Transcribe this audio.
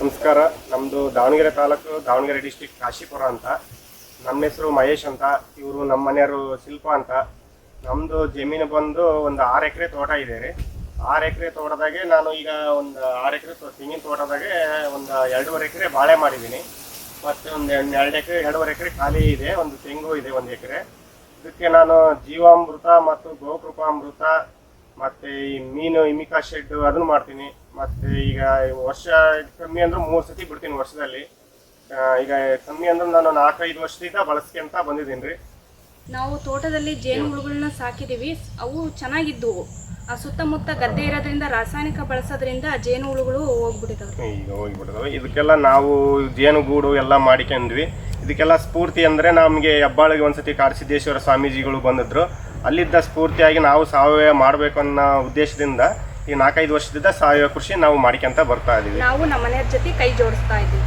ನಮಸ್ಕಾರ. ನಮ್ಮದು ದಾವಣಗೆರೆ ತಾಲೂಕು, ದಾವಣಗೆರೆ ಡಿಸ್ಟಿಕ್, ಕಾಶಿಪುರ ಅಂತ. ನಮ್ಮ ಹೆಸರು ಮಹೇಶ್ ಅಂತ. ಇವರು ನಮ್ಮ ಮನೆಯವರು ಶಿಲ್ಪ ಅಂತ. ನಮ್ಮದು ಜಮೀನು ಬಂದು ಒಂದು 6 ಎಕರೆ ತೋಟ ಇದೆ ರೀ. 6 ಎಕರೆ ತೋಟದಾಗೆ ನಾನು ಈಗ ಒಂದು 6 ಎಕರೆ ತೆಂಗಿನ ತೋಟದಾಗೆ ಒಂದು 2.5 ಎಕರೆ ಬಾಳೆ ಮಾಡಿದ್ದೀನಿ. ಮತ್ತು ಒಂದು 2 ಎಕರೆ 2.5 ಎಕರೆ ಖಾಲಿ ಇದೆ. ಒಂದು ತೆಂಗು ಇದೆ 1 ಎಕರೆ. ಇದಕ್ಕೆ ನಾನು ಜೀವಾಮೃತ ಮತ್ತು ಗೋಕೃಪಾಮೃತ ಮತ್ತು ಈ ಮೀನು ಇಮಿಕಾ ಶೆಡ್ ಅದನ್ನು ಮಾಡ್ತೀನಿ. ಮತ್ತು ಈಗ ವರ್ಷ ಕಮ್ಮಿ ಅಂದ್ರೆ 3 ಸತಿ ಬಿಡ್ತೀನಿ ವರ್ಷದಲ್ಲಿ. ಈಗ ಕಮ್ಮಿ ಅಂದ್ರೆ ನಾನು 4-5 ವರ್ಷದಿಂದ ಬಳಸ್ಕೊಂತ ಬಂದಿದ್ದೀನಿ ರೀ. ನಾವು ತೋಟದಲ್ಲಿ ಜೇನುಹುಳುಗಳನ್ನ ಸಾಕಿದ್ದೀವಿ. ಅವು ಚೆನ್ನಾಗಿದ್ದವು. ಆ ಸುತ್ತಮುತ್ತ ಗದ್ದೆ ಇರೋದ್ರಿಂದ ರಾಸಾಯನಿಕ ಬಳಸೋದ್ರಿಂದ ಜೇನುಹುಳುಗಳು ಹೋಗ್ಬಿಟ್ಟಿದ್ದಾವೆ. ಈಗ ಹೋಗಿಬಿಟ್ಟಿದ್ದಾವೆ. ಇದಕ್ಕೆಲ್ಲ ನಾವು ಜೇನುಗೂಡು ಎಲ್ಲ ಮಾಡಿಕೊಂಡ್ವಿ. ಇದಕ್ಕೆಲ್ಲ ಸ್ಫೂರ್ತಿ ಅಂದರೆ ನಮಗೆ ಹೆಬ್ಬಾಳಿಗೆ ಒಂದ್ಸತಿ ಕಾಡಸಿದ್ದೇಶ್ವರ ಸ್ವಾಮೀಜಿಗಳು ಬಂದಿದ್ರು. ಅಲ್ಲಿದ್ದ ಸ್ಫೂರ್ತಿಯಾಗಿ ನಾವು ಸಾವಯವ ಮಾಡಬೇಕು ಅನ್ನೋ ಉದ್ದೇಶದಿಂದ ಈ 4-5 ವರ್ಷದಿಂದ ಸಾವಯವ ಕೃಷಿ ನಾವು ಮಾಡ್ಕೊಂತ ಬರ್ತಾ ಇದ್ದೀವಿ. ನಾವು ನಮ್ಮ ಮನೆಯವ್ರ ಜೊತೆ ಕೈ ಜೋಡಿಸ್ತಾ ಇದ್ದೀವಿ.